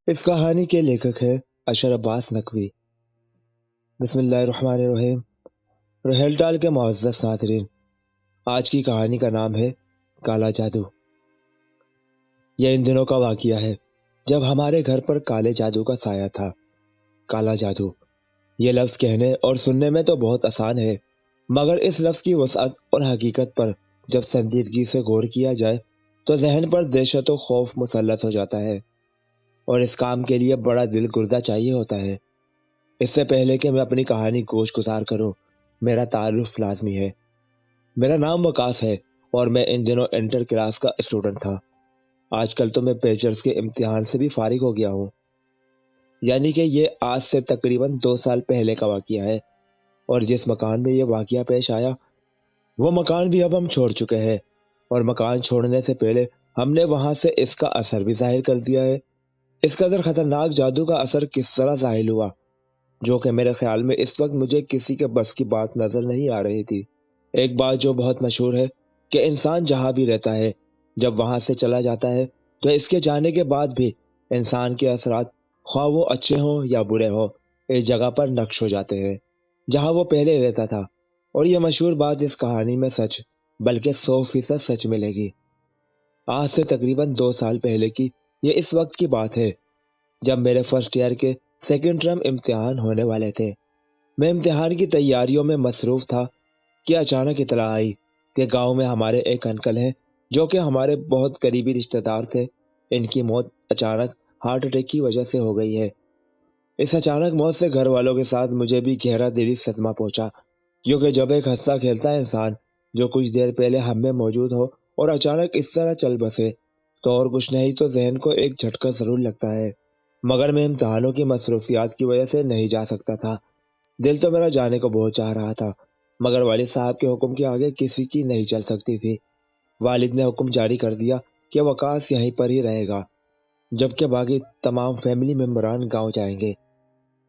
اس کہانی کے لیکھک ہے اشر عباس نقوی۔ بسم اللہ الرحمن الرحیم۔ رحیل ٹال کے معزز ناظرین، آج کی کہانی کا نام ہے کالا جادو۔ یہ ان دنوں کا واقعہ ہے جب ہمارے گھر پر کالے جادو کا سایہ تھا۔ کالا جادو، یہ لفظ کہنے اور سننے میں تو بہت آسان ہے، مگر اس لفظ کی وسعت اور حقیقت پر جب سنجیدگی سے غور کیا جائے تو ذہن پر دہشت و خوف مسلط ہو جاتا ہے، اور اس کام کے لیے بڑا دل گردہ چاہیے ہوتا ہے۔ اس سے پہلے کہ میں اپنی کہانی گوش گزار کروں، میرا تعارف لازمی ہے۔ میرا نام وقاص ہے اور میں ان دنوں انٹر کلاس کا اسٹوڈنٹ تھا۔ آج کل تو میں بیچلرز کے امتحان سے بھی فارغ ہو گیا ہوں، یعنی کہ یہ آج سے تقریباً 2 سال پہلے کا واقعہ ہے، اور جس مکان میں یہ واقعہ پیش آیا وہ مکان بھی اب ہم چھوڑ چکے ہیں، اور مکان چھوڑنے سے پہلے ہم نے وہاں سے اس کا اثر بھی ظاہر کر دیا ہے۔ اس قدر خطرناک جادو کا اثر کس طرح ظاہر ہوا، جو کہ میرے خیال میں اس وقت مجھے کسی کے بس کی بات نظر نہیں آ رہی تھی۔ ایک بات جو بہت مشہور ہے کہ انسان جہاں بھی رہتا ہے، جب وہاں سے چلا جاتا ہے تو اس کے جانے کے بعد بھی انسان کے اثرات، خواہ وہ اچھے ہوں یا برے ہوں، اس جگہ پر نقش ہو جاتے ہیں جہاں وہ پہلے رہتا تھا۔ اور یہ مشہور بات اس کہانی میں سچ، بلکہ 100% سچ ملے گی۔ آج سے تقریباً 2 سال پہلے کی یہ اس وقت کی بات ہے جب میرے فرسٹ ایئر کے سیکنڈ ٹرم امتحان ہونے والے تھے۔ میں امتحان کی تیاریوں میں مصروف تھا کہ اچانک اطلاع آئی کہ گاؤں میں ہمارے ایک انکل ہیں جو کہ ہمارے بہت قریبی رشتہ دار تھے، ان کی موت اچانک ہارٹ اٹیک کی وجہ سے ہو گئی ہے۔ اس اچانک موت سے گھر والوں کے ساتھ مجھے بھی گہرا دلی صدمہ پہنچا، کیونکہ جب ایک ہنستا کھیلتا انسان جو کچھ دیر پہلے ہم میں موجود ہو اور اچانک اس طرح چل بسے تو اور کچھ نہیں تو ذہن کو ایک جھٹکا ضرور لگتا ہے۔ مگر میں امتحانوں کی مصروفیات کی وجہ سے نہیں جا سکتا تھا۔ دل تو میرا جانے کو بہت چاہ رہا تھا، مگر والد صاحب کے حکم کے آگے کسی کی نہیں چل سکتی تھی۔ والد نے حکم جاری کر دیا کہ وقاص یہیں پر ہی رہے گا، جبکہ باقی تمام فیملی ممبران گاؤں جائیں گے۔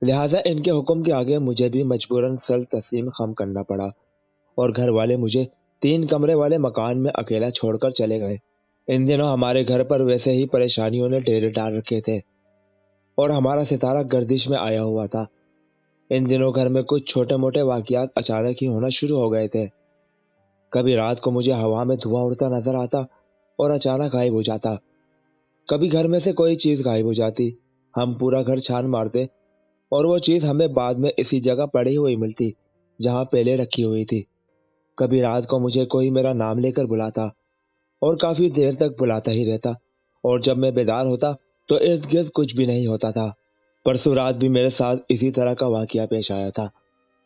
لہٰذا ان کے حکم کے آگے مجھے بھی مجبوراً سر تسلیم خم کرنا پڑا، اور گھر والے مجھے 3 کمرے والے مکان میں اکیلا چھوڑ کر چلے گئے۔ ان دنوں ہمارے گھر پر ویسے ہی پریشانیوں نے ڈیرے ڈال رکھے تھے اور ہمارا ستارہ گردش میں آیا ہوا تھا۔ ان دنوں گھر میں کچھ چھوٹے موٹے واقعات اچانک ہی ہونا شروع ہو گئے تھے۔ کبھی رات کو مجھے ہوا میں دھواں اڑتا نظر آتا اور اچانک غائب ہو جاتا، کبھی گھر میں سے کوئی چیز غائب ہو جاتی، ہم پورا گھر چھان مارتے اور وہ چیز ہمیں بعد میں اسی جگہ پڑی ہوئی ملتی جہاں پہلے رکھی ہوئی تھی۔ کبھی رات کو مجھے کوئی میرا نام لے کر بلاتا اور کافی دیر تک بلاتا ہی رہتا، اور جب میں بیدار ہوتا تو ارد گرد کچھ بھی نہیں ہوتا تھا۔ پرسوں رات بھی میرے ساتھ اسی طرح کا واقعہ پیش آیا تھا۔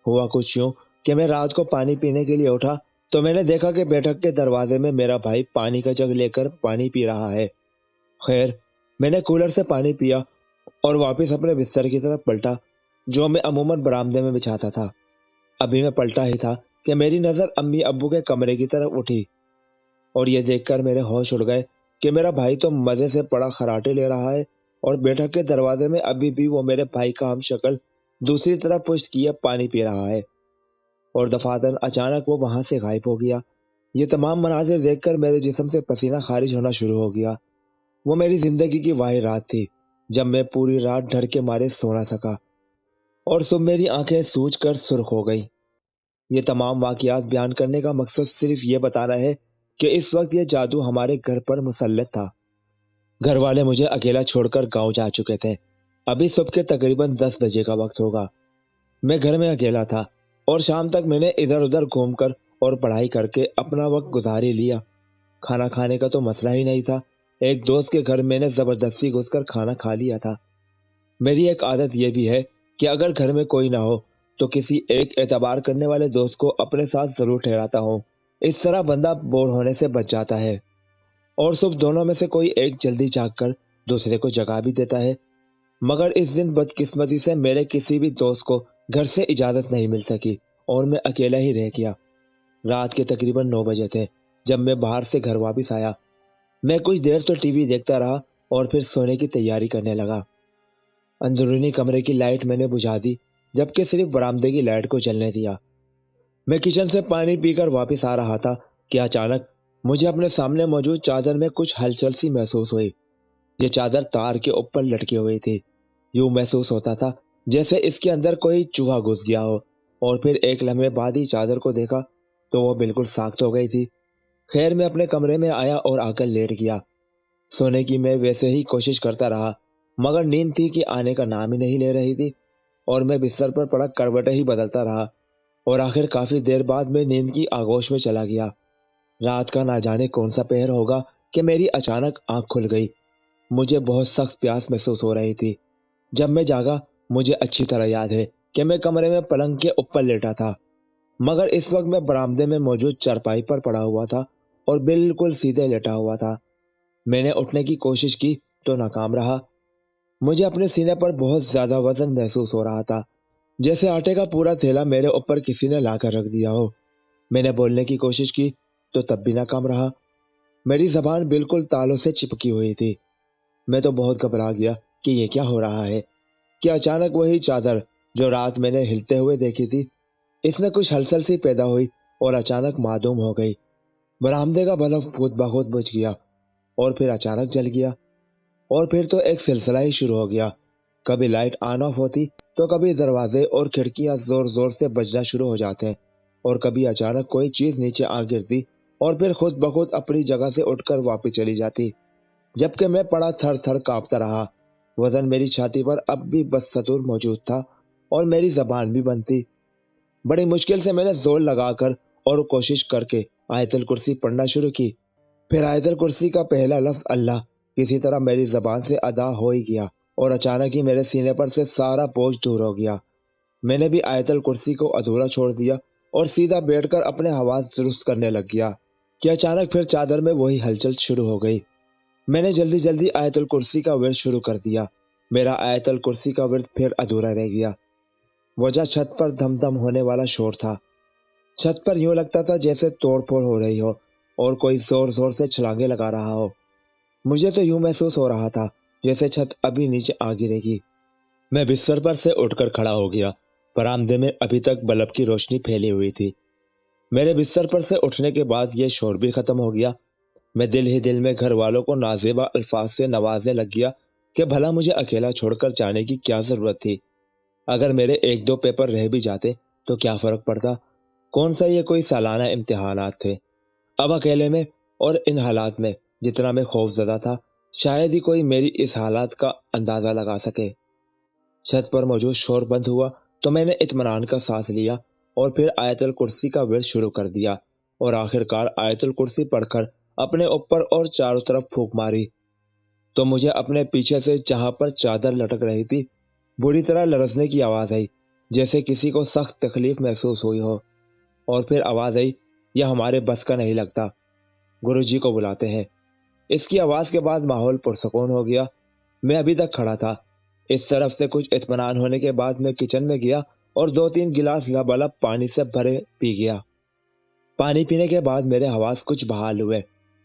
ہوا کچھ یوں کہ میں رات کو پانی پینے کے لیے اٹھا تو میں نے دیکھا کہ بیٹھک کے دروازے میں میرا بھائی پانی کا جگ لے کر پانی پی رہا ہے۔ خیر، میں نے کولر سے پانی پیا اور واپس اپنے بستر کی طرف پلٹا جو میں عموماً برآمدے میں بچھاتا تھا۔ ابھی میں پلٹا ہی تھا کہ میری نظر امی ابو کے کمرے کی طرف اٹھی، اور یہ دیکھ کر میرے ہوش اڑ گئے کہ میرا بھائی تو مزے سے پڑا خراٹے لے رہا ہے، اور بیٹھک کے دروازے میں ابھی بھی وہ میرے بھائی کا ہم شکل دوسری طرف پشت کیے پانی پی رہا ہے، اور دفعتاً اچانک وہ وہاں سے غائب ہو گیا۔ یہ تمام مناظر دیکھ کر میرے جسم سے پسینہ خارج ہونا شروع ہو گیا۔ وہ میری زندگی کی واحد رات تھی جب میں پوری رات ڈر کے مارے سو نہ سکا، اور صبح میری آنکھیں سوج کر سرخ ہو گئی۔ یہ تمام واقعات بیان کرنے کا مقصد صرف یہ بتانا ہے کہ اس وقت یہ جادو ہمارے گھر پر مسلط تھا۔ گھر والے مجھے اکیلا چھوڑ کر گاؤں جا چکے تھے۔ ابھی صبح کے تقریباً 10 بجے کا وقت ہوگا۔ میں گھر میں اکیلا تھا، اور شام تک میں نے ادھر ادھر گھوم کر اور پڑھائی کر کے اپنا وقت گزار ہی لیا۔ کھانا کھانے کا تو مسئلہ ہی نہیں تھا، ایک دوست کے گھر میں نے زبردستی گھس کر کھانا کھا لیا تھا۔ میری ایک عادت یہ بھی ہے کہ اگر گھر میں کوئی نہ ہو تو کسی ایک اعتبار کرنے والے دوست کو اپنے ساتھ ضرور ٹھہراتا ہوں۔ اس طرح بندہ بور ہونے سے بچ جاتا ہے، اور صبح دونوں میں سے کوئی ایک جلدی جاگ کر دوسرے کو جگا بھی دیتا ہے۔ مگر اس دن بدقسمتی سے میرے کسی بھی دوست کو گھر سے اجازت نہیں مل سکی اور میں اکیلا ہی رہ گیا۔ رات کے تقریباً 9 بجے تھے جب میں باہر سے گھر واپس آیا۔ میں کچھ دیر تو ٹی وی دیکھتا رہا اور پھر سونے کی تیاری کرنے لگا۔ اندرونی کمرے کی لائٹ میں نے بجھا دی، جبکہ صرف برآمدے کی لائٹ کو جلنے دیا۔ میں کچن سے پانی پی کر واپس آ رہا تھا کہ اچانک مجھے اپنے سامنے موجود چادر میں کچھ ہلچل سی محسوس ہوئی، یہ چادر تار کے اوپر لٹکی ہوئی تھی۔ یوں محسوس ہوتا تھا جیسے اس کے اندر کوئی چوہا گھس گیا ہو، اور پھر ایک لمحے بعد ہی چادر کو دیکھا تو وہ بالکل ساخت ہو گئی تھی۔ خیر میں اپنے کمرے میں آیا اور آ کر لیٹ گیا۔ سونے کی میں ویسے ہی کوشش کرتا رہا، مگر نیند تھی کہ آنے کا نام ہی نہیں لے رہی تھی، اور میں بستر پر پڑا کروٹیں ہی بدلتا رہا، اور آخر کافی دیر بعد میں نیند کی آغوش میں چلا گیا۔ رات کا نہ جانے کون سا پہر ہوگا کہ میری اچانک آنکھ کھل گئی۔ مجھے بہت سخت پیاس محسوس ہو رہی تھی۔ جب میں جاگا مجھے اچھی طرح یاد ہے کہ میں کمرے میں پلنگ کے اوپر لیٹا تھا، مگر اس وقت میں برآمدے میں موجود چارپائی پر پڑا ہوا تھا اور بالکل سیدھے لیٹا ہوا تھا۔ میں نے اٹھنے کی کوشش کی تو ناکام رہا۔ مجھے اپنے سینے پر بہت زیادہ وزن محسوس ہو رہا تھا، جیسے آٹے کا پورا تھیلا میرے اوپر کسی نے لا کر رکھ دیا ہو۔ میں نے بولنے کی کوشش کی تو تب بھی ناکام رہا۔ میری زبان بالکل تالوں سے چپکی ہوئی تھی۔ میں تو بہت گھبرا گیا کہ یہ کیا ہو رہا ہے، کہ اچانک وہی چادر جو رات میں نے ہلتے ہوئے دیکھی تھی، اس میں کچھ ہلچل سی پیدا ہوئی اور اچانک معدوم ہو گئی۔ برآمدے کا بلب خود بخود بجھ گیا اور پھر اچانک جل گیا، اور پھر تو ایک سلسلہ ہی شروع ہو گیا۔ کبھی لائٹ آن آف ہوتی تو کبھی دروازے اور کھڑکیاں زور زور سے بجنا شروع ہو جاتے، اور کبھی اچانک کوئی چیز نیچے آ گرتی اور پھر خود بخود اپنی جگہ سے اٹھ کر واپس چلی جاتی، جبکہ میں پڑا تھر تھر کانپتا رہا۔ وزن میری چھاتی پر اب بھی بدستور موجود تھا اور میری زبان بھی بند تھی۔ بڑی مشکل سے میں نے زور لگا کر اور کوشش کر کے آیت الکرسی پڑھنا شروع کی۔ پھر آیت الکرسی کا پہلا لفظ اللہ کسی طرح میری زبان سے ادا ہو ہی گیا، اور اچانک ہی میرے سینے پر سے سارا بوجھ دور ہو گیا۔ میں نے بھی آیت الکرسی کو ادھورا چھوڑ دیا اور سیدھا بیٹھ کر اپنے حواس درست کرنے لگ گیا کہ اچانک پھر چادر میں وہی ہلچل شروع ہو گئی۔ میں نے جلدی جلدی آیت الکرسی کا ورد شروع کر دیا۔ میرا آیت الکرسی کا ورد پھر ادھورا رہ گیا۔ وجہ چھت پر دھم دھم ہونے والا شور تھا۔ چھت پر یوں لگتا تھا جیسے توڑ پھوڑ ہو رہی ہو اور کوئی زور زور سے چھلانگیں لگا رہا ہو۔ مجھے تو یوں محسوس ہو رہا تھا جیسے چھت ابھی نیچے آ گرے گی۔ میں بستر پر سے اٹھ کر کھڑا ہو گیا۔ برآمدے میں ابھی تک بلب کی روشنی پھیلی ہوئی تھی۔ میرے بستر پر سے اٹھنے کے بعد یہ شور بھی ختم ہو گیا۔ میں دل ہی دل میں گھر والوں کو نازیبا الفاظ سے نوازنے لگ گیا کہ بھلا مجھے اکیلا چھوڑ کر جانے کی کیا ضرورت تھی۔ اگر میرے ایک دو پیپر رہ بھی جاتے تو کیا فرق پڑتا، کون سا یہ کوئی سالانہ امتحانات تھے۔ اب اکیلے میں اور ان حالات میں جتنا میں خوف زدہ تھا، شاید ہی کوئی میری اس حالات کا اندازہ لگا سکے۔ چھت پر موجود شور بند ہوا تو میں نے اطمینان کا سانس لیا اور پھر آیت الکرسی کا ورد شروع کر دیا، اور آخر کار آیت الکرسی پڑھ کر اپنے اوپر اور چاروں طرف پھونک ماری تو مجھے اپنے پیچھے سے جہاں پر چادر لٹک رہی تھی بری طرح لرزنے کی آواز آئی، جیسے کسی کو سخت تکلیف محسوس ہوئی ہو، اور پھر آواز آئی، یہ ہمارے بس کا نہیں لگتا، گرو جی کو بلاتے ہیں۔ اس کی آواز کے بعد ماحول پرسکون ہو گیا۔ میں ابھی تک کھڑا تھا۔ اس طرف سے کچھ اطمینان ہونے کے بعد میں کچن میں گیا اور 2-3 گلاس لبالب پانی سے بھرے پی گیا۔ پانی پینے کے بعد میرے حواس کچھ بحال ہوئے۔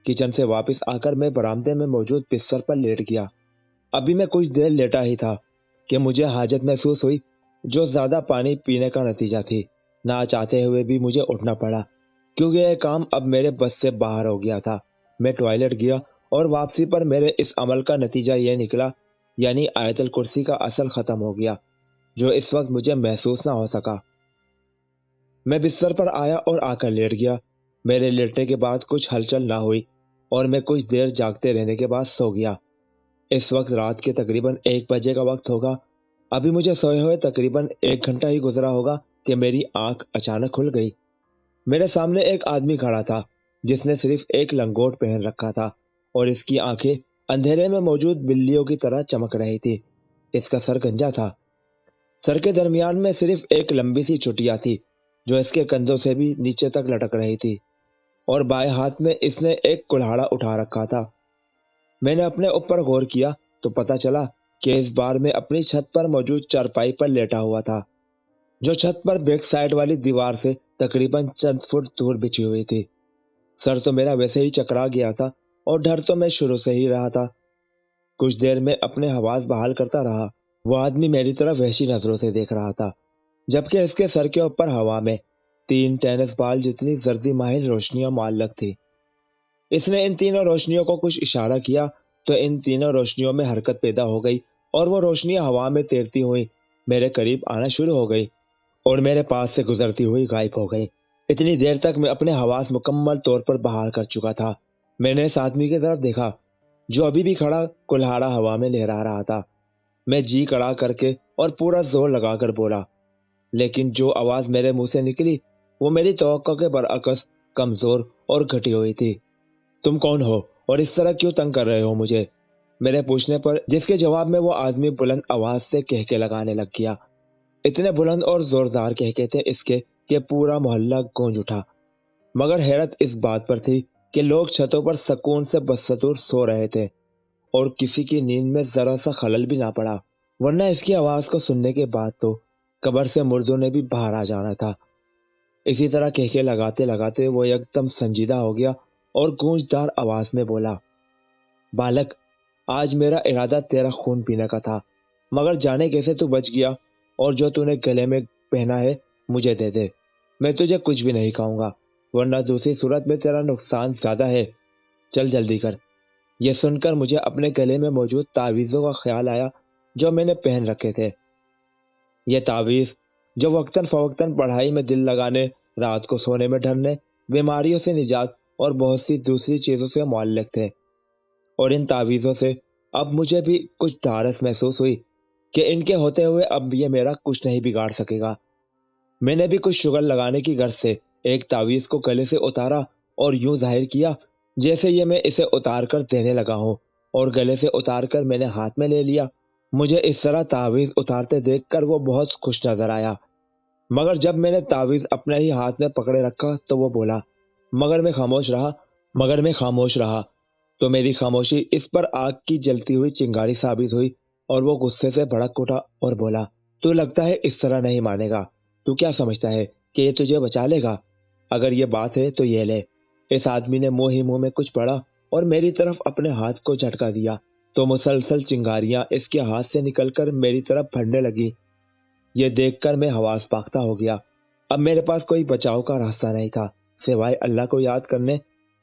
کچن سے واپس آ کر میں برآمدے میں موجود بستر پر لیٹ گیا۔ ابھی میں کچھ دیر لیٹا ہی تھا کہ مجھے حاجت محسوس ہوئی، جو زیادہ پانی پینے کا نتیجہ تھی۔ نہ چاہتے ہوئے بھی مجھے اٹھنا پڑا کیونکہ یہ کام اب میرے بس سے باہر ہو گیا تھا۔ میں ٹوائلٹ گیا اور واپسی پر میرے اس عمل کا نتیجہ یہ نکلا، یعنی آیت الکرسی کا اثر ختم ہو گیا، جو اس وقت مجھے محسوس نہ ہو سکا۔ میں بستر پر آیا اور آ کر لیٹ گیا۔ میرے لیٹنے کے بعد کچھ ہلچل نہ ہوئی اور میں کچھ دیر جاگتے رہنے کے بعد سو گیا۔ اس وقت رات کے تقریباً 1 بجے کا وقت ہوگا۔ ابھی مجھے سوئے ہوئے تقریباً 1 گھنٹہ ہی گزرا ہوگا کہ میری آنکھ اچانک کھل گئی۔ میرے سامنے ایک آدمی کھڑا تھا جس نے صرف ایک لنگوٹ پہن رکھا تھا اور اس کی آنکھیں اندھیرے میں موجود بلیوں کی طرح چمک رہی تھی۔ اس کا سر گنجا تھا۔ سر کے درمیان میں صرف ایک لمبی سی چٹیا تھی جو اس کے کندھوں سے بھی نیچے تک لٹک رہی تھی، اور بائیں ہاتھ میں اس نے ایک کلہاڑا اٹھا رکھا تھا۔ میں نے اپنے اوپر غور کیا تو پتا چلا کہ اس بار میں اپنی چھت پر موجود چارپائی پر لیٹا ہوا تھا، جو چھت پر بیک سائیڈ والی دیوار سے تقریباً چند فٹ دور بچھی ہوئی تھی۔ سر تو میرا ویسے ہی چکرا گیا تھا اور ڈر تو میں شروع سے ہی رہا تھا۔ کچھ دیر میں اپنے حواس بحال کرتا رہا۔ وہ آدمی میری طرف وحشی نظروں سے دیکھ رہا تھا، جبکہ اس کے سر کے اوپر ہوا میں 3 ٹینس بال جتنی زردی مائل روشنیاں معلق تھی۔ اس نے ان تینوں روشنیوں کو کچھ اشارہ کیا تو ان تینوں روشنیوں میں حرکت پیدا ہو گئی اور وہ روشنیاں ہوا میں تیرتی ہوئی میرے قریب آنا شروع ہو گئی اور میرے پاس سے گزرتی ہوئی غائب ہو گئی۔ اتنی دیر تک میں اپنے حواس مکمل طور پر بحال کر چکا تھا۔ میں نے اس آدمی کی طرف دیکھا جو ابھی بھی کھڑا کلہاڑا ہوا میں لہرا رہا تھا۔ میں جی کڑا کر کے اور پورا زور لگا کر بولا، لیکن جو آواز میرے منہ سے نکلی وہ میری توقع کے برعکس کمزور اور گھٹی ہوئی تھی۔ تم کون ہو اور اس طرح کیوں تنگ کر رہے ہو مجھے؟ میرے پوچھنے پر جس کے جواب میں وہ آدمی بلند آواز سے کہکے لگانے لگ گیا۔ اتنے بلند اور زوردار کہکے تھے اس کے کہ پورا محلہ گونج اٹھا، مگر حیرت اس بات پر تھی کہ لوگ چھتوں پر سکون سے بدستور سو رہے تھے اور کسی کی نیند میں ذرا سا خلل بھی نہ پڑا، ورنہ اس کی آواز کو سننے کے بعد تو قبر سے مردوں نے بھی باہر آ جانا تھا۔ اسی طرح کہکے لگاتے لگاتے وہ ایک دم سنجیدہ ہو گیا اور گونجدار آواز میں بولا، بالک، آج میرا ارادہ تیرا خون پینے کا تھا، مگر جانے کیسے تو بچ گیا، اور جو تو نے گلے میں پہنا ہے مجھے دے دے، میں تجھے کچھ بھی نہیں کہوں گا، ورنہ دوسری صورت میں تیرا نقصان زیادہ ہے، چل جلدی کر۔ یہ سن کر مجھے اپنے گلے میں موجود تعویذوں کا خیال آیا جو میں نے پہن رکھے تھے۔ یہ تعویذ جو وقتاً فوقتاً پڑھائی میں دل لگانے، رات کو سونے میں ڈرنے، بیماریوں سے نجات اور بہت سی دوسری چیزوں سے معلق تھے، اور ان تعویذوں سے اب مجھے بھی کچھ ڈھارس محسوس ہوئی کہ ان کے ہوتے ہوئے اب یہ میرا کچھ نہیں بگاڑ سکے گا۔ میں نے بھی کچھ شغل لگانے کی غرض سے ایک تعویذ کو گلے سے اتارا اور یوں ظاہر کیا جیسے یہ میں اسے اتار کر دینے لگا ہوں، اور گلے سے اتار کر میں نے ہاتھ میں لے لیا۔ مجھے اس طرح تعویذ اتارتے دیکھ کر وہ بہت خوش نظر آیا، مگر جب میں نے تعویذ اپنے ہی ہاتھ میں پکڑے رکھا تو وہ بولا، مگر میں خاموش رہا تو میری خاموشی اس پر آگ کی جلتی ہوئی چنگاری ثابت ہوئی، اور وہ غصے سے بھڑک اٹھا اور بولا، تو لگتا ہے اس طرح نہیں مانے گا، تو کیا سمجھتا ہے کہ یہ تجھے بچا لے گا؟ اگر یہ بات ہے تو یہ لے۔ اس آدمی نے منہ ہی منہ میں کچھ پڑا اور میری طرف اپنے ہاتھ کو جھٹکا دیا تو مسلسل چنگاریاں اس کے ہاتھ سے نکل کر میری طرف بڑھنے لگی۔ یہ دیکھ کر میں حواس باختہ ہو گیا۔ اب میرے پاس کوئی بچاؤ کا راستہ نہیں تھا سوائے اللہ کو یاد کرنے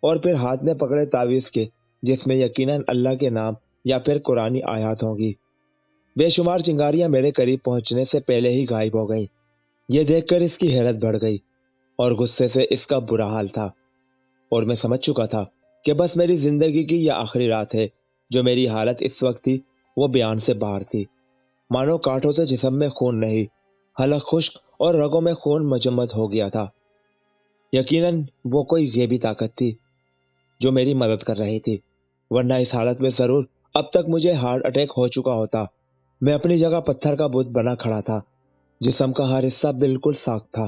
اور پھر ہاتھ میں پکڑے تعویذ کے، جس میں یقیناً اللہ کے نام یا پھر قرآنی آیات ہوں گی۔ بے شمار چنگاریاں میرے قریب پہنچنے سے پہلے ہی غائب ہو گئی۔ یہ دیکھ کر اس کی حیرت بڑھ گئی اور غصے سے اس کا برا حال تھا، اور میں سمجھ چکا تھا کہ بس میری زندگی کی یہ آخری رات ہے۔ جو میری حالت اس وقت تھی وہ بیان سے باہر تھی، مانو کاٹھوں سے جسم میں خون نہیں، حلق خشک اور رگوں میں خون مجمد ہو گیا تھا۔ یقیناً وہ کوئی غیبی طاقت تھی جو میری مدد کر رہی تھی، ورنہ اس حالت میں ضرور اب تک مجھے ہارٹ اٹیک ہو چکا ہوتا۔ میں اپنی جگہ پتھر کا بت بنا کھڑا تھا، جسم کا ہر حصہ بالکل ساخت تھا،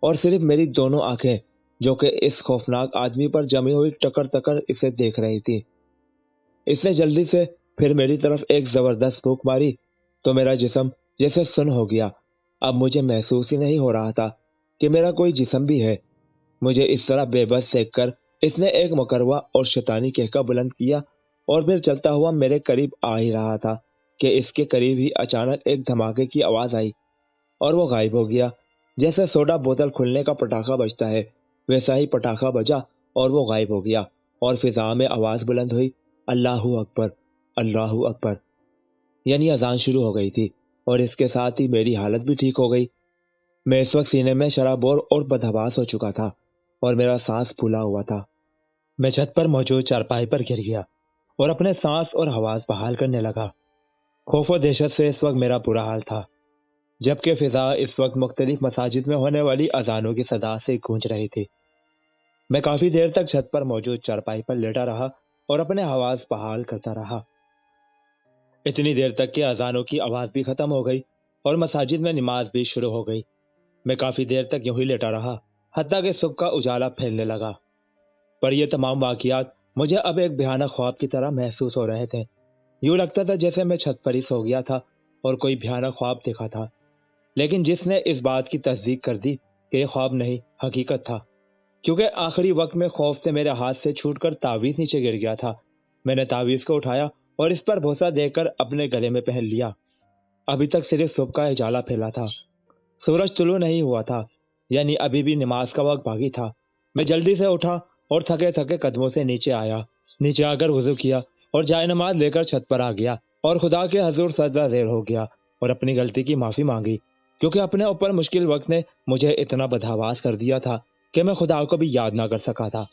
اور صرف میری دونوں آنکھیں جو کہ اس خوفناک آدمی پر جمی ہوئی ٹکر ٹکر اسے دیکھ رہی تھی۔ اس نے جلدی سے پھر میری طرف ایک زبردست پھونک ماری تو میرا جسم جیسے سن ہو گیا۔ اب مجھے محسوس ہی نہیں ہو رہا تھا کہ میرا کوئی جسم بھی ہے۔ مجھے اس طرح بے بس دیکھ کر اس نے ایک مکروا اور شیطانی کہکا بلند کیا اور پھر چلتا ہوا میرے قریب آ ہی رہا تھا کہ اس کے قریب ہی اچانک ایک دھماکے کی آواز آئی اور وہ غائب ہو گیا۔ جیسے سوڈا بوتل کھلنے کا پٹاخہ بجتا ہے ویسا ہی پٹاخہ بجا اور وہ غائب ہو گیا، اور فضا میں آواز بلند ہوئی، اللہ اکبر، اللہ اکبر، یعنی اذان شروع ہو گئی تھی، اور اس کے ساتھ ہی میری حالت بھی ٹھیک ہو گئی۔ میں اس وقت سینے میں شرابور اور بدحواس ہو چکا تھا اور میرا سانس پھولا ہوا تھا۔ میں چھت پر موجود چارپائی پر گر گیا اور اپنے سانس اور حواس بحال کرنے لگا۔ خوف و دہشت سے اس وقت میرا برا حال تھا، جبکہ فضا اس وقت مختلف مساجد میں ہونے والی اذانوں کی صدا سے گونج رہی تھی۔ میں کافی دیر تک چھت پر موجود چارپائی پر لیٹا رہا اور اپنے حواس بحال کرتا رہا، اتنی دیر تک کہ اذانوں کی آواز بھی ختم ہو گئی اور مساجد میں نماز بھی شروع ہو گئی۔ میں کافی دیر تک یوں ہی لیٹا رہا حتیٰ کہ صبح کا اجالا پھیلنے لگا، پر یہ تمام واقعات مجھے اب ایک بھیانک خواب کی طرح محسوس ہو رہے تھے۔ یوں لگتا تھا جیسے میں چھت پر ہی سو گیا تھا اور کوئی بھیانک خواب دیکھا تھا، لیکن جس نے اس بات کی تصدیق کر دی کہ یہ خواب نہیں حقیقت تھا، کیونکہ آخری وقت میں خوف سے میرے ہاتھ سے چھوٹ کر تعویذ نیچے گر گیا تھا۔ میں نے تعویذ کو اٹھایا اور اس پر بھوسا دے کر اپنے گلے میں پہن لیا۔ ابھی تک صرف صبح کا اجالا پھیلا تھا، سورج طلوع نہیں ہوا تھا، یعنی ابھی بھی نماز کا وقت باقی تھا۔ میں جلدی سے اٹھا اور تھکے تھکے قدموں سے نیچے آ کر وضو کیا اور جائے نماز لے کر چھت پر آ گیا اور خدا کے حضور سجدہ ذیل ہو گیا اور اپنی غلطی کی معافی مانگی، کیونکہ اپنے اوپر مشکل وقت نے مجھے اتنا بدحواس کر دیا تھا کہ میں خدا کو بھی یاد نہ کر سکا تھا۔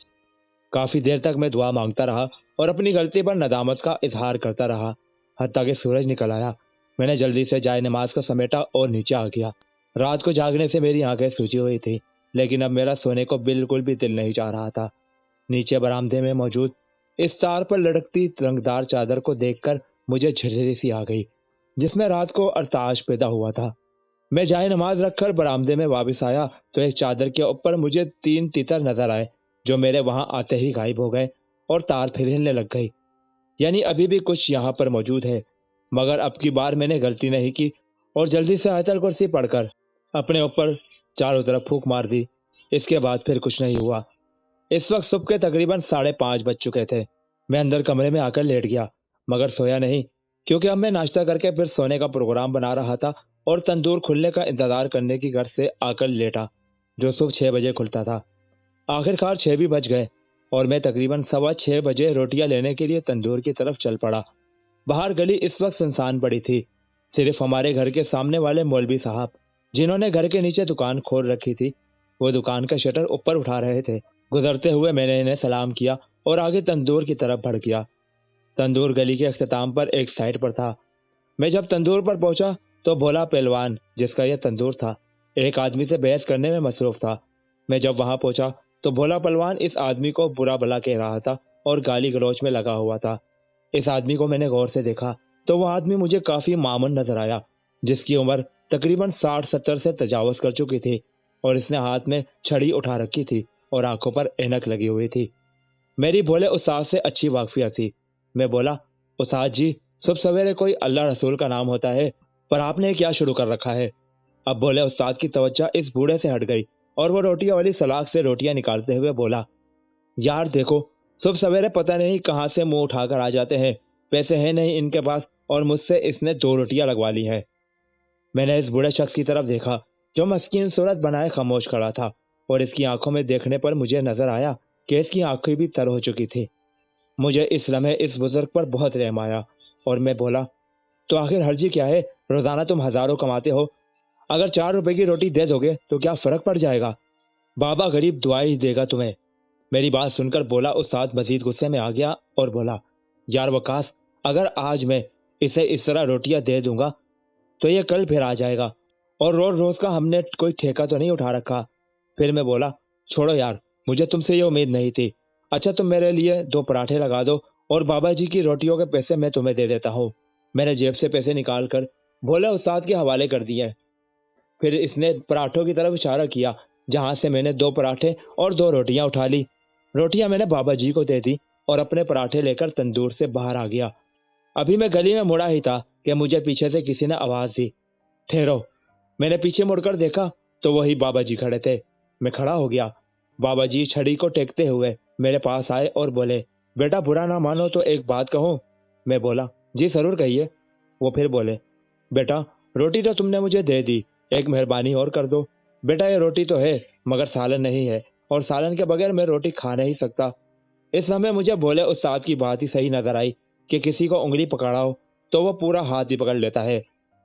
کافی دیر تک میں دعا مانگتا رہا اور اپنی غلطی پر ندامت کا اظہار کرتا رہا، حتیٰ کہ سورج نکل آیا۔ میں نے جلدی سے جائے نماز کو سمیٹا اور نیچے آ گیا۔ رات کو جاگنے سے میری آنکھیں سوجی ہوئی تھی، لیکن اب میرا سونے کو بالکل بھی دل نہیں چاہ رہا تھا۔ نیچے برآمدے میں موجود اس تار پر لٹکتی رنگدار چادر کو دیکھ کر مجھے جھرجھری سی آ گئی، جس میں رات کو ارتعاش پیدا ہوا تھا۔ میں جائے نماز رکھ کر برآمدے میں واپس آیا تو اس چادر کے اوپر مجھے 3 تیتر نظر آئے، جو میرے وہاں آتے ہی غائب ہو گئے اور تار پھر ہلنے لگ گئی۔ یعنی ابھی بھی کچھ یہاں پر موجود ہے، مگر اب کی بار میں نے غلطی نہیں کی اور جلدی سے آیت الکرسی پڑھ کر اپنے اوپر چاروں طرف پھونک مار دی۔ اس کے بعد پھر کچھ نہیں ہوا۔ اس وقت صبح کے تقریباً 5:30 بج چکے تھے۔ میں اندر کمرے میں آ کر لیٹ گیا، مگر سویا نہیں، کیونکہ اب میں ناشتہ کر کے پھر سونے کا پروگرام بنا رہا تھا اور تندور کھلنے کا انتظار کرنے کی گھر سے آ کر لیٹا، جو صبح 6 بجے کھلتا تھا۔ آخر کار 6 بھی بج گئے اور میں تقریباً 6:15 بجے روٹیاں لینے کے لیے تندور کی طرف چل پڑا۔ باہر گلی اس وقت سنسان پڑی تھی، صرف ہمارے گھر کے سامنے والے مولوی صاحب، جنہوں نے گھر کے نیچے دکان کھول رکھی تھی، وہ دکان کا شٹر اوپر اٹھا رہے تھے۔ گزرتے ہوئے میں نے انہیں سلام کیا اور آگے تندور کی طرف بڑھ گیا۔ تندور گلی کے اختتام پر ایک سائٹ پر تھا۔ میں جب تندور پر پہنچا تو بھولا پہلوان، جس کا یہ تندور تھا، ایک آدمی سے بحث کرنے میں مصروف تھا۔ میں جب وہاں پہنچا تو بھولا پہلوان اس آدمی کو برا بھلا کہہ رہا تھا اور گالی گلوچ میں لگا ہوا تھا۔ اس آدمی کو میں نے غور سے دیکھا تو وہ آدمی مجھے کافی معمر نظر آیا، جس کی عمر تقریباً 60-70 سے تجاوز کر چکی تھی، اور اس نے ہاتھ میں چھڑی اٹھا رکھی تھی اور آنکھوں پر اینک لگی ہوئی تھی۔ میری بھولے استاد سے اچھی واقفیت تھی۔ میں بولا، استاد جی، صبح سویرے کوئی اللہ رسول کا نام ہوتا ہے، پر آپ نے کیا شروع کر رکھا ہے؟ اب بھولے استاد کی توجہ اس بوڑھے سے ہٹ گئی اور وہ روٹیاں والی سلاخ سے روٹیاں نکالتے ہوئے بولا، یار دیکھو، صبح سویرے پتہ نہیں کہاں سے منہ اٹھا کر آ جاتے ہیں، پیسے ہیں نہیں ان کے پاس، اور مجھ سے اس نے 2 روٹیاں لگوا لی ہیں۔ میں نے اس بوڑھے شخص کی طرف دیکھا جو مسکین صورت بنائے خاموش کھڑا تھا، اور اس کی آنکھوں میں دیکھنے پر مجھے نظر آیا کہ اس کی آنکھیں بھی تر ہو چکی تھی۔ مجھے اس لمحے اس بزرگ پر بہت رحم آیا اور میں بولا، تو آخر حرجی کیا ہے؟ روزانہ تم ہزاروں کماتے ہو، اگر 4 روپے کی روٹی دے دو گے تو کیا فرق پڑ جائے گا؟ بابا غریب دعائیں ہی دے گا تمہیں۔ میری بات سن کر بولا استاد مزید غصے میں آ گیا اور بولا، یار وقاص، اگر آج میں اسے اس طرح روٹیاں دے دوں گا تو یہ کل پھر آ جائے گا، اور روز روز کا ہم نے کوئی ٹھیکہ تو نہیں اٹھا رکھا۔ پھر میں بولا، چھوڑو یار، مجھے تم سے یہ امید نہیں تھی۔ اچھا تم میرے لیے 2 پراٹھے لگا دو اور بابا جی کی روٹیوں کے پیسے میں تمہیں دے دیتا ہوں۔ میں نے جیب سے پیسے نکال کر بھولے استاد کے حوالے کر دیے۔ پھر اس نے پراٹھوں کی طرف اشارہ کیا، جہاں سے میں نے 2 پراٹھے اور 2 روٹیاں اٹھا لی۔ روٹیاں میں نے بابا جی کو دے دی اور اپنے پراٹھے لے کر تندور سے باہر آ گیا۔ ابھی میں گلی میں مڑا ہی تھا کہ مجھے پیچھے سے کسی نے آواز دی، ٹھہرو۔ میں نے پیچھے مڑ کر دیکھا تو وہی بابا جی کھڑے تھے۔ میں کھڑا ہو گیا۔ بابا جی چھڑی کو ٹیکتے ہوئے میرے پاس آئے اور بولے، بیٹا برا نہ مانو تو ایک بات کہوں؟ میں بولا، جی ضرور کہیے۔ وہ پھر بولے، بیٹا روٹی تو تم نے مجھے دے دی، ایک مہربانی اور کر دو۔ بیٹا یہ روٹی تو ہے مگر سالن نہیں ہے، اور سالن کے بغیر میں روٹی کھا نہیں سکتا۔ اس سمے مجھے بھولے استاد کی بات ہی صحیح نظر آئی کہ کسی کو انگلی پکڑاؤ تو وہ پورا ہاتھ ہی پکڑ لیتا ہے۔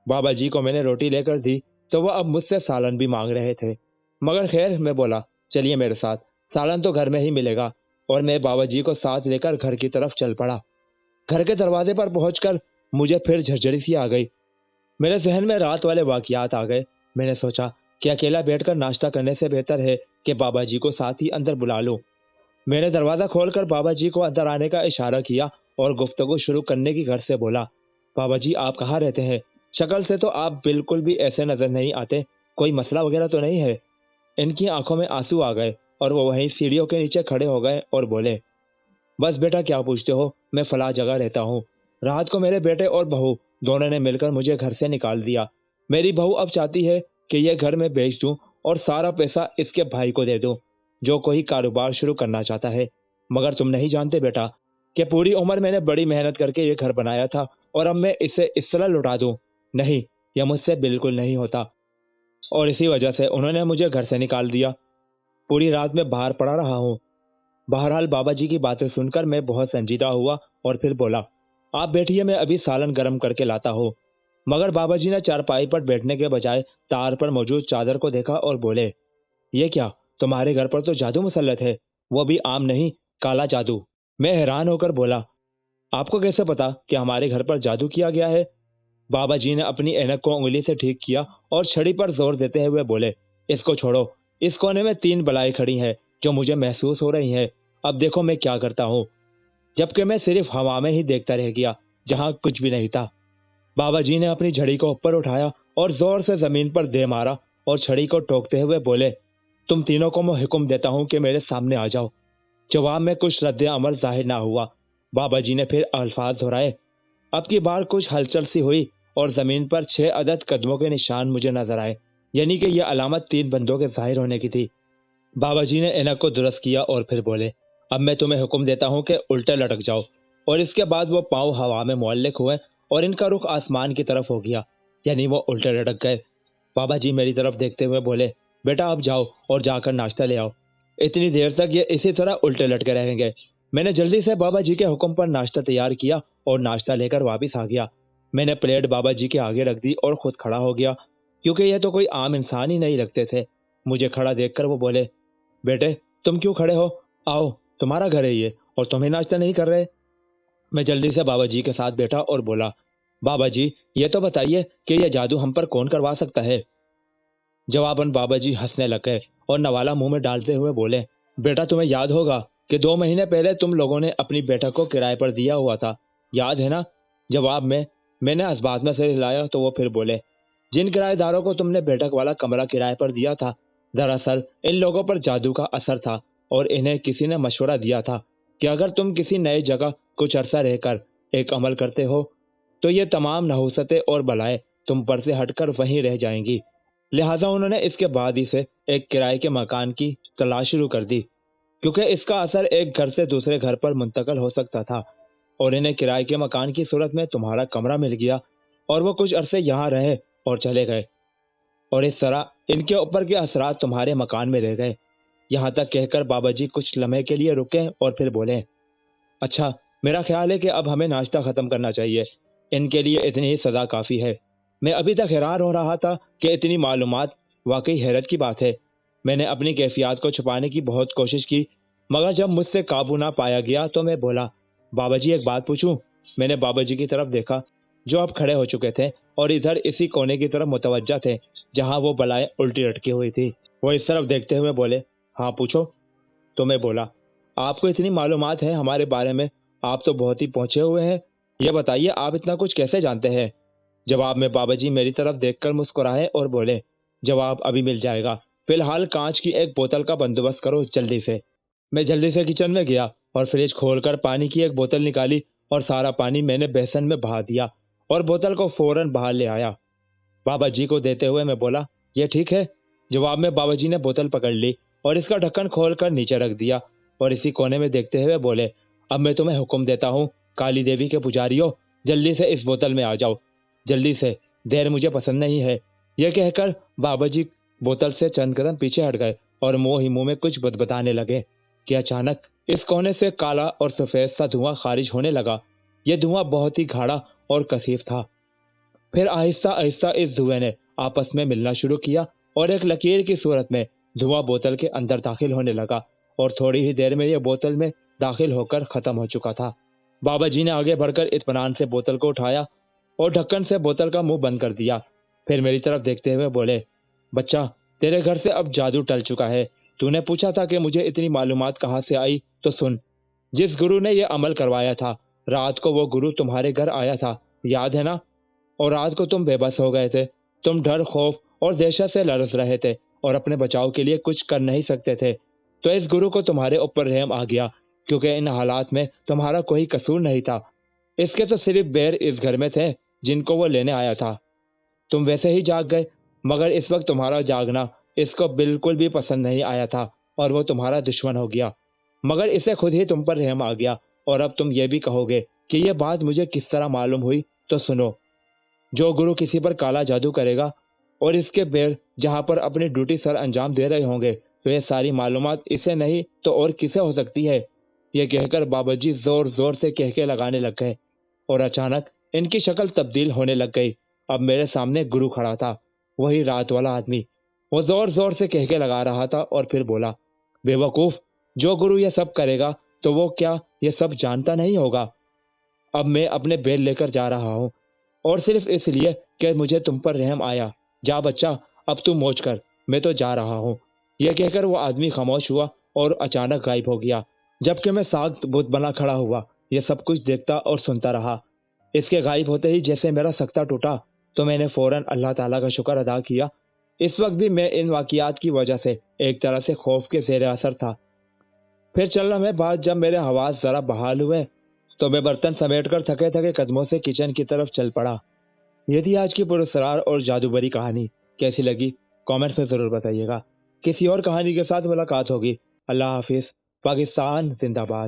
بابا جی کو میں نے روٹی لے کر دی تو وہ اب مجھ سے سالن بھی مانگ رہے تھے، مگر خیر میں بولا، چلیے میرے ساتھ، سالن تو گھر میں ہی ملے گا، اور میں بابا جی کو ساتھ لے کر گھر کی طرف چل پڑا۔ گھر کے دروازے پر پہنچ کر مجھے پھر جھرجھری سی آ گئی۔ میرے ذہن میں رات والے واقعات آ گئے۔ میں نے سوچا کہ اکیلا بیٹھ کر ناشتہ کرنے سے بہتر ہے کہ بابا جی کو ساتھ ہی اندر بلا لوں۔ میں نے دروازہ کھول کر بابا جی کو اندر آنے کا اشارہ کیا اور گفتگو شروع کرنے کی گھر سے بولا، بابا جی آپ کہاں رہتے ہیں؟ شکل سے تو آپ بالکل بھی ایسے نظر نہیں آتے، کوئی مسئلہ وغیرہ تو نہیں ہے؟ ان کی آنکھوں میں آنسو آ گئے اور وہ وہیں سیڑھیوں کے نیچے کھڑے ہو گئے اور بولے، بس بیٹا کیا پوچھتے ہو، میں فلاں جگہ رہتا ہوں۔ رات کو میرے بیٹے اور بہو دونوں نے مل کر مجھے گھر سے نکال دیا۔ میری بہو اب چاہتی ہے کہ یہ گھر میں بیچ دوں اور سارا پیسہ اس کے بھائی کو دے دوں جو کوئی کاروبار شروع کرنا چاہتا ہے، مگر تم نہیں جانتے بیٹا کہ پوری عمر میں نے بڑی محنت کر کے یہ گھر بنایا تھا، اور اب میں اسے اس طرح لٹا دوں؟ نہیں، یہ مجھ سے بالکل نہیں ہوتا، اور اسی وجہ سے انہوں نے مجھے گھر سے نکال دیا۔ پوری رات میں باہر پڑا رہا ہوں۔ بہرحال بابا جی کی باتیں سن کر میں بہت سنجیدہ ہوا اور پھر بولا، آپ بیٹھیے، میں ابھی سالن گرم کر کے لاتا ہوں۔ مگر بابا جی نے چارپائی پر بیٹھنے کے بجائے تار پر موجود چادر کو دیکھا اور بولے، یہ کیا؟ تمہارے گھر پر تو جادو مسلط ہے، وہ بھی عام نہیں، کالا جادو۔ میں حیران ہو کر بولا، آپ کو کیسے پتا کہ ہمارے گھر پر جادو کیا گیا ہے؟ بابا جی نے اپنی اینک کو انگلی سے ٹھیک کیا اور چھڑی پر زور دیتے ہوئے بولے، اس کو چھوڑو، اس کونے میں 3 بلائیں کھڑی ہیں جو مجھے محسوس ہو رہی ہیں، اب دیکھو میں کیا کرتا ہوں۔ جبکہ میں صرف ہوا میں ہی دیکھتا رہ گیا جہاں کچھ بھی نہیں تھا۔ بابا جی نے اپنی جھڑی کو اوپر اٹھایا اور زور سے زمین پر دے مارا اور چھڑی کو ٹوکتے ہوئے بولے، تم تینوں کو میں حکم دیتا ہوں کہ میرے سامنے آ جاؤ۔ جواب میں کچھ رد عمل ظاہر نہ ہوا۔ بابا جی نے پھر الفاظ دہرائے۔ اب کی بار کچھ ہلچل سی ہوئی اور زمین پر 6 عدد قدموں کے نشان مجھے نظر آئے، یعنی کہ یہ علامت 3 بندوں کے ظاہر ہونے کی تھی۔ بابا جی نے اینک کو درست کیا اور پھر بولے، اب میں تمہیں حکم دیتا ہوں کہ الٹے لٹک جاؤ۔ اور اس کے بعد وہ پاؤں ہوا میں معلق ہوئے اور ان کا رخ آسمان کی طرف ہو گیا، یعنی وہ الٹے لٹک گئے۔ بابا جی میری طرف دیکھتے ہوئے بولے، بیٹا اب جاؤ اور جا کر ناشتہ لے آؤ۔ اتنی دیر تک یہ اسی طرح الٹے لٹکے رہیں گے۔ میں نے جلدی سے بابا جی کے حکم پر ناشتہ تیار کیا اور ناشتہ لے کر واپس آ گیا۔ میں نے پلیٹ بابا جی کے آگے رکھ دی اور خود کھڑا ہو گیا، کیونکہ یہ تو کوئی عام انسان ہی نہیں لگتے تھے۔ مجھے کھڑا دیکھ کر وہ بولے، بیٹے تم کیوں کھڑے ہو؟ آؤ، تمہارا گھر ہے یہ، اور تم ہی ناشتہ نہیں کر رہے؟ میں جلدی سے بابا جی کے ساتھ بیٹھا اور بولا، بابا جی یہ تو بتائیے کہ یہ جادو ہم پر کون کروا سکتا ہے؟ جواباً بابا جی ہنسنے لگے اور نوالا منہ میں ڈالتے ہوئے بولے، بیٹا تمہیں یاد ہوگا کہ 2 مہینے پہلے تم لوگوں نے اپنی بیٹھک کو کرائے پر دیا ہوا تھا، یاد ہے نا؟ جواب میں نے اسبات میں سے ہلایا تو وہ پھر بولے، جن کرایہ داروں کو تم نے بیٹھک والا کمرہ کرائے پر دیا تھا، دراصل ان لوگوں پر جادو کا اثر تھا اور انہیں کسی نے مشورہ دیا تھا کہ اگر تم کسی نئے جگہ کچھ عرصہ رہ کر ایک عمل کرتے ہو تو یہ تمام نحوستیں اور بلائیں تم پر سے ہٹ کر وہیں رہ جائیں گی۔ لہٰذا انہوں نے اس کے بعد ہی سے ایک کرائے کے مکان کی تلاش شروع کر دی، کیونکہ اس کا اثر ایک گھر سے دوسرے گھر پر منتقل ہو سکتا تھا، اور انہیں کرائے کے مکان کی صورت میں تمہارا کمرہ مل گیا اور وہ کچھ عرصے یہاں رہے اور چلے گئے، اور اس طرح ان کے اوپر کے اثرات تمہارے مکان میں رہ گئے۔ یہاں تک کہہ کر بابا جی کچھ لمحے کے لیے رکے اور پھر بولے، اچھا میرا خیال ہے کہ اب ہمیں ناشتہ ختم کرنا چاہیے، ان کے لیے اتنی ہی سزا کافی ہے۔ میں ابھی تک حیران ہو رہا تھا کہ اتنی معلومات واقعی حیرت کی بات ہے۔ میں نے اپنی کیفیات کو چھپانے کی بہت کوشش کی، مگر جب مجھ سے قابو نہ پایا گیا تو میں بولا، بابا جی ایک بات پوچھوں؟ میں نے بابا جی کی طرف دیکھا جو اب کھڑے ہو چکے تھے اور ادھر اسی کونے کی طرف متوجہ تھے جہاں وہ بلائیں الٹی لٹکی ہوئی تھی۔ وہ اس طرف دیکھتے ہوئے بولے، ہاں پوچھو۔ تو میں بولا، آپ کو اتنی معلومات ہیں ہمارے بارے میں، آپ تو بہت ہی پہنچے ہوئے ہیں، یہ بتائیے آپ اتنا کچھ کیسے جانتے ہیں؟ جواب میں بابا جی میری طرف دیکھ کر مسکرائے اور بولے، جواب ابھی مل جائے گا، فی الحال کانچ کی ایک بوتل کا بندوبست کرو جلدی سے۔ میں جلدی سے کچن میں گیا اور فریج کھول کر پانی کی ایک بوتل نکالی اور سارا پانی میں نے بیسن میں بہا دیا اور بوتل کو فوراً باہر لے آیا۔ بابا جی کو دیتے ہوئے میں بولا، یہ ٹھیک ہے؟ جواب میں بابا جی نے بوتل پکڑ لی اور اس کا ڈھکن کھول کر نیچے رکھ دیا اور اسی کونے میں دیکھتے ہوئے بولے، اب میں تمہیں حکم دیتا ہوں کالی دیوی کے پجاریوں، جلدی سے اس بوتل میں آ جاؤ، جلدی سے، دیر مجھے پسند نہیں ہے۔ یہ کہہ کر بابا جی بوتل سے چند قدم پیچھے ہٹ گئے اور منہ ہی منہ میں کچھ بتبتانے لگے کہ اچانک اس کونے سے کالا اور سفید سا دھواں خارج ہونے لگا۔ یہ دھواں بہت ہی گاڑھا اور کثیف تھا۔ پھر آہستہ آہستہ اس دھوئیں نے آپس میں ملنا شروع کیا اور ایک لکیر کی صورت میں دھواں بوتل کے اندر داخل ہونے لگا اور تھوڑی ہی دیر میں یہ بوتل میں داخل ہو کر ختم ہو چکا تھا۔ بابا جی نے آگے بڑھ کر اطمینان سے بوتل کو اٹھایا اور ڈھکن سے بوتل کا منہ بند کر دیا، پھر میری طرف دیکھتے ہوئے بولے، بچہ تیرے گھر سے اب جادو ٹل چکا ہے، تو نے پوچھا تھا کہ مجھے اتنی معلومات کہاں سے آئی، تو سن، جس گرو نے یہ عمل کروایا تھا، رات کو وہ گرو تمہارے گھر آیا تھا، یاد ہے نا؟ اور رات کو تم بے بس ہو گئے تھے، تم ڈر، خوف اور دہشت سے لرز رہے تھے اور اپنے بچاؤ کے لیے کچھ کر نہیں سکتے تھے، تو اس گرو کو تمہارے اوپر رحم آ گیا، کیونکہ ان حالات میں تمہارا کوئی قصور نہیں تھا، اس کے تو صرف بیر اس گھر میں تھے جن کو وہ لینے آیا تھا۔ تم ویسے ہی جاگ گئے، مگر اس وقت تمہارا جاگنا اس کو بالکل بھی پسند نہیں آیا تھا اور وہ تمہارا دشمن ہو گیا، مگر اسے خود ہی تم پر رحم آ گیا۔ اور اب تم یہ بھی کہو گے کہ یہ بات مجھے کس طرح معلوم ہوئی، تو سنو، جو گرو کسی پر کالا جادو کرے گا اور اس کے بیر جہاں پر اپنی ڈیوٹی سر انجام دے رہے ہوں گے، تو یہ ساری معلومات اسے نہیں تو اور کسے ہو سکتی ہے؟ یہ کہہ کر بابا جی زور زور سے کہکے لگانے لگ گئے اور اچانک ان کی شکل تبدیل ہونے لگ گئی۔ اب میرے سامنے گرو کھڑا تھا، وہی رات والا آدمی۔ وہ زور زور سے کہکے لگا رہا تھا اور پھر بولا، بے وقوف، جو گرو یہ سب کرے گا تو وہ کیا یہ سب جانتا نہیں ہوگا؟ اب میں اپنے بیل لے کر جا رہا ہوں، اور صرف اس لیے کہ مجھے تم پر رحم آیا۔ جا بچہ، اب تو موج کر، میں تو جا رہا ہوں۔ یہ کہہ کر وہ آدمی خاموش ہوا اور اچانک غائب ہو گیا، جبکہ میں ساکت بت بنا کھڑا ہوا یہ سب کچھ دیکھتا اور سنتا رہا۔ اس کے غائب ہوتے ہی جیسے میرا سکتہ ٹوٹا تو میں نے فوراً اللہ تعالیٰ کا شکر ادا کیا۔ اس وقت بھی میں ان واقعات کی وجہ سے ایک طرح سے خوف کے زیر اثر تھا۔ پھر چند لمحے بعد جب میرے حواس ذرا بحال ہوئے تو میں برتن سمیٹ کر تھکے تھکے قدموں سے کچن کی طرف چل پڑا۔ یہ تھی آج کی پراسرار اور جادو بھری کہانی۔ کیسی لگی کامنٹس میں ضرور بتائیے گا۔ کسی اور کہانی کے ساتھ ملاقات ہوگی۔ اللہ حافظ۔ پاکستان زندہ باد۔